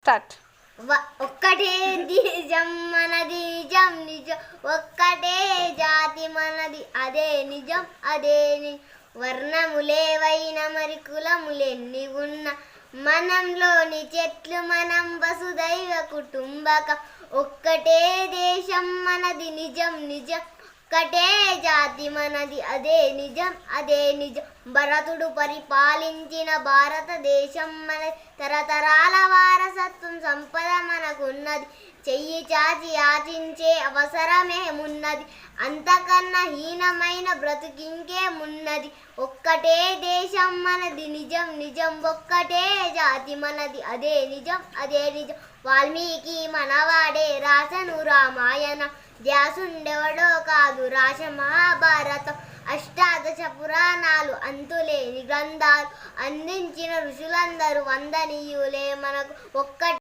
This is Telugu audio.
స్టార్ట్. ఒక్కటే నిజం మనది నిజం నిజం, ఒక్కటే జాతి మనది అదే నిజం అదే వర్ణములేవైన మరి కులములెన్ని ఉన్న మనంలోని చెట్లు మనం వసుదైవ కుటుంబకం. ఒక్కటే దేశం మనది నిజం నిజం, ఒక్కటే జాతి మనది అదే నిజం అదే నిజం. భరతుడు పరిపాలించిన భారతదేశం మన తరతరాల వారసత్వం సంపద మనకున్నది. చెయ్యి చాచి యాచించే అవసరమేమున్నది, అంతకన్నా హీనమైన బ్రతుకింకేమున్నది. ఒక్కటే దేశం మనది నిజం నిజం, ఒక్కటే జాతి మనది అదే నిజం అదే నిజం. వాల్మీకి మనవాడే రాసను రామాయణం, వ్యాసుండెవడో కాదు రాశ మహాభారతం. అష్టాదశ పురాణాలు అంతులేని గ్రంథాలు అందించిన ఋషులందరూ వందనీయులే మనకు. ఒక్క